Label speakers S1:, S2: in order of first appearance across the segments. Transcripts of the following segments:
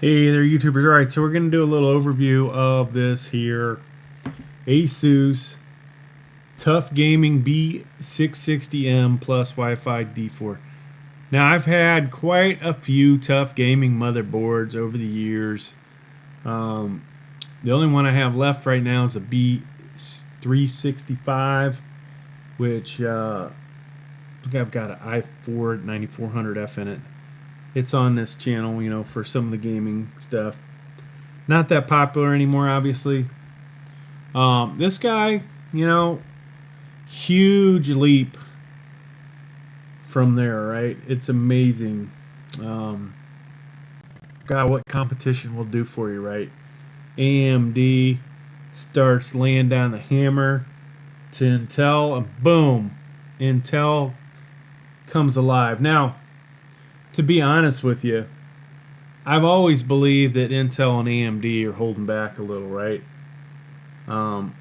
S1: Hey there, YouTubers. All right, so we're going to do a little overview of this here Asus TUF Gaming B660M plus Wi-Fi D4. Now, I've had quite a few TUF Gaming motherboards over the years. The only one I have left right now is a B365, which I think I've got an i4 9400F in it. It's on this channel, you know, for some of the gaming stuff. Not that popular anymore, obviously. This guy, you know, huge leap from there, right? It's amazing. Um, God, what competition will do for you, right? AMD starts laying down the hammer to Intel, and boom, Intel comes alive. Now, to be honest with you, I've always believed that Intel and AMD are holding back a little, right? Um,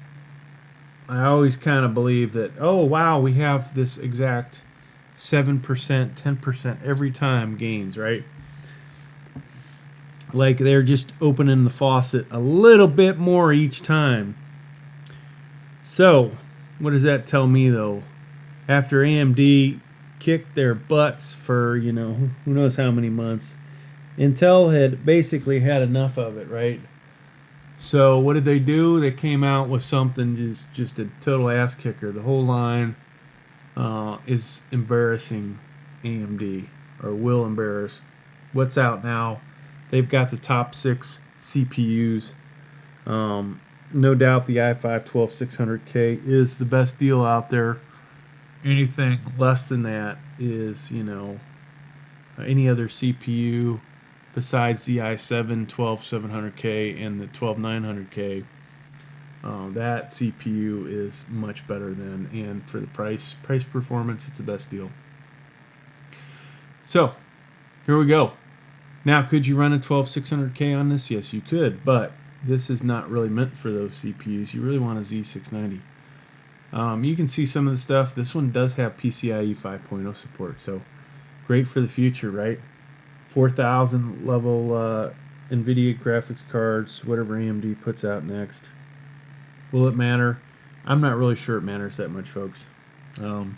S1: I always kind of believe that, oh, wow, we have this exact 7%, 10% every time gains, right? Like they're just opening the faucet a little bit more each time. So, what does that tell me, though? After AMD kicked their butts for, you know, who knows how many months, Intel had basically had enough of it, right? So what did they do? They came out with something just a total ass kicker. The whole line is embarrassing AMD, or will embarrass. What's out now? They've got the top 6 CPUs. No doubt the i5-12600K is the best deal out there. Anything less than that is, you know, any other CPU besides the i7-12700K and the 12900K. That CPU is much better than, and for the price performance, it's the best deal. So here we go. Now, could you run a 12600K on this? Yes, you could, but this is not really meant for those CPUs. You really want a Z690. You can see some of the stuff. This one does have PCIe 5.0 support, so great for the future, right? 4000 level NVIDIA graphics cards, whatever AMD puts out next. Will it matter? I'm not really sure it matters that much, folks. I don't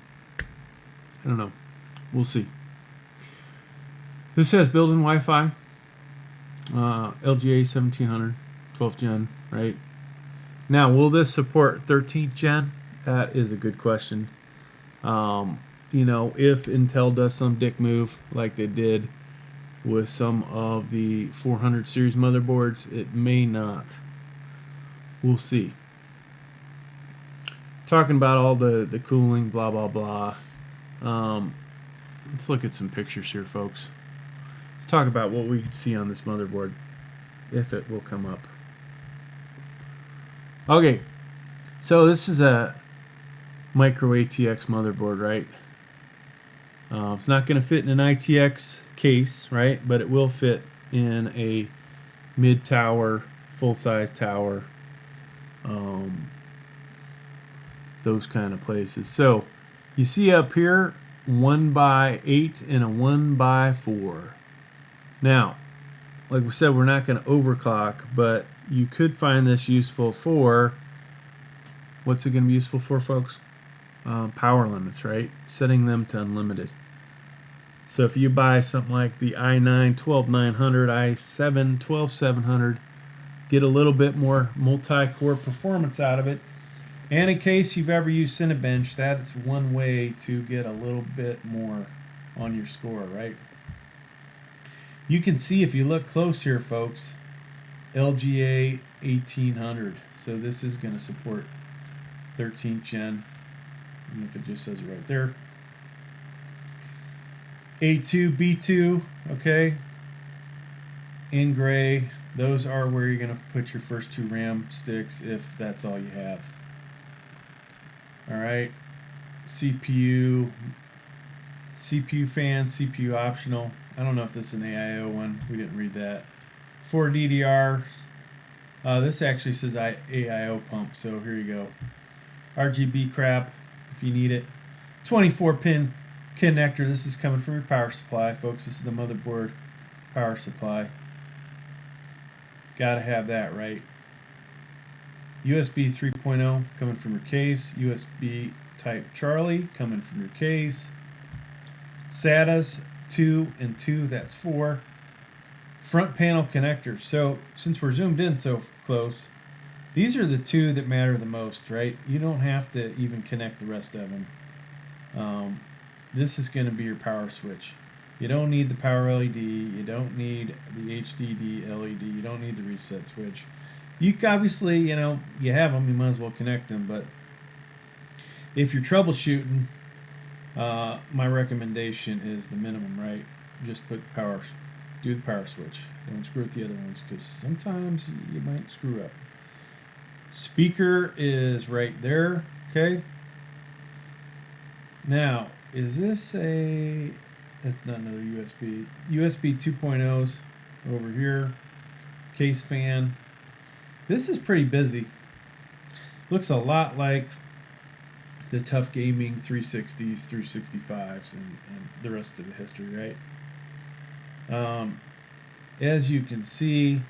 S1: know. We'll see. This has built-in Wi-Fi, LGA 1700, 12th gen, right? Now, will this support 13th gen? That is a good question. You know, if Intel does some dick move like they did with some of the 400 series motherboards, it may not. We'll see. Talking about all the cooling, blah, blah, blah. Let's look at some pictures here, folks. Let's talk about what we can see on this motherboard, if it will come up. Okay, so this is a micro ATX motherboard, right? It's not going to fit in an ITX case, right? But it will fit in a mid-tower, full-size tower, those kind of places. So you see up here 1x8 and a 1x4. Now, like we said, we're not going to overclock, but you could find this useful for, what's it going to be useful for, folks? Power limits, right? Setting them to unlimited. So if you buy something like the i9 12900, i7 12700, get a little bit more multi-core performance out of it. And in case you've ever used Cinebench, that's one way to get a little bit more on your score, right? You can see if you look close here, folks, LGA 1800. So this is going to support 13th gen. And if it just says it right there. A2, B2, okay. In gray, those are where you're going to put your first 2 RAM sticks if that's all you have. Alright, CPU fan, CPU optional. I don't know if this is an AIO one. We didn't read that. 4 DDRs. This actually says AIO pump, so here you go. RGB crap if you need it. 24 pin connector. This is coming from your power supply, folks. This is the motherboard power supply. Gotta have that, right? USB 3.0 coming from your case. USB type Charlie coming from your case. SATAs 2 and 2, that's 4. Front panel connectors. So since we're zoomed in so close, these are the two that matter the most, right? You don't have to even connect the rest of them. This is going to be your power switch. You don't need the power LED. You don't need the HDD LED. You don't need the reset switch. You obviously, you have them. You might as well connect them. But if you're troubleshooting, my recommendation is the minimum, right? Just put do the power switch. Don't screw with the other ones because sometimes you might screw up. Speaker is right there, okay? Now, is this that's not another USB. USB 2.0s over here. Case fan. This is pretty busy. Looks a lot like the TUF Gaming 360s, 365s, and the rest of the history, right? As you can see,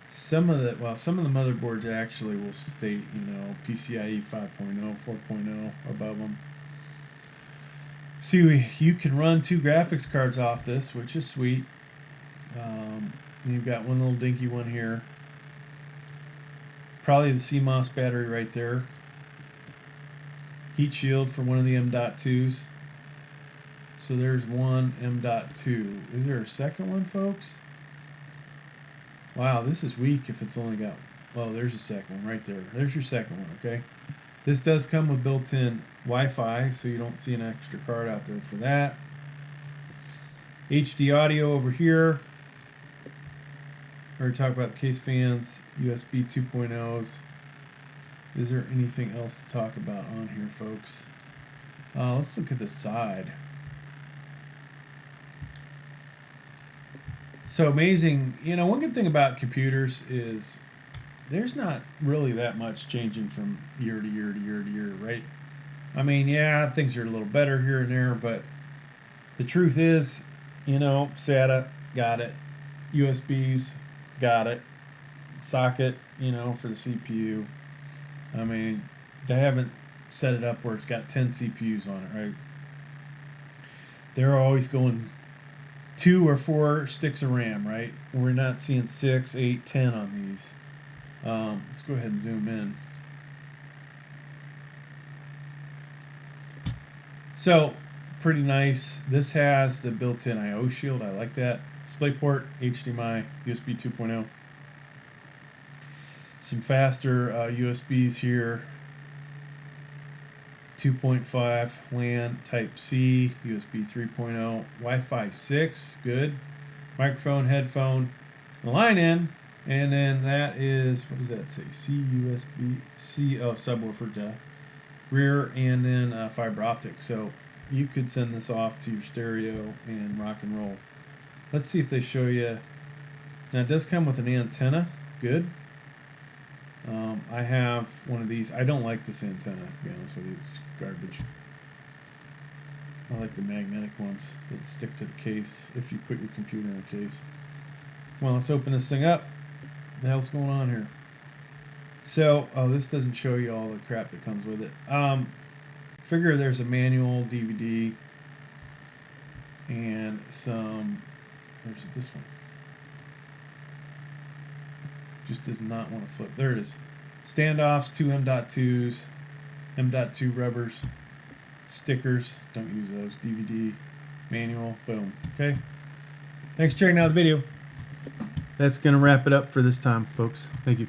S1: some of the motherboards actually will state, PCIe 5.0, 4.0 above them. See, you can run 2 graphics cards off this, which is sweet. You've got one little dinky one here. Probably the CMOS battery right there. Heat shield for one of the M.2s. So there's one M.2. Is there a second one, folks? Wow, this is weak if it's only got... Oh, there's a second one right there. There's your second one, okay? This does come with built-in Wi-Fi, so you don't see an extra card out there for that. HD audio over here. We already talked about the case fans, USB 2.0s. Is there anything else to talk about on here, folks? Let's look at the side. So amazing. One good thing about computers is there's not really that much changing from year to year to year to year, right? I mean, yeah, things are a little better here and there, but the truth is, SATA, got it. USBs, got it. Socket, for the CPU. I mean, they haven't set it up where it's got 10 CPUs on it, right? They're always going 2 or 4 sticks of RAM, right? We're not seeing 6, 8, 10 on these. Let's go ahead and zoom in. So, pretty nice. This has the built-in I/O shield. I like that. DisplayPort, HDMI, USB 2.0. Some faster USBs here. 2.5 LAN Type-C, USB 3.0, Wi-Fi 6, good. Microphone, headphone, the line in, and then that is, what does that say? C, subwoofer, rear, and then fiber optic. So you could send this off to your stereo and rock and roll. Let's see if they show you. Now it does come with an antenna, good. I have one of these. I don't like this antenna, to be honest with you. It's garbage. I like the magnetic ones that stick to the case if you put your computer in a case. Well, let's open this thing up. What the hell's going on here? So, this doesn't show you all the crap that comes with it. Figure there's a manual, DVD, and some... Where's this one? Just does not want to flip. There it is. Standoffs, 2 M.2s, M.2 rubbers, stickers. Don't use those. DVD, manual, boom. Okay. Thanks for checking out the video. That's going to wrap it up for this time, folks. Thank you.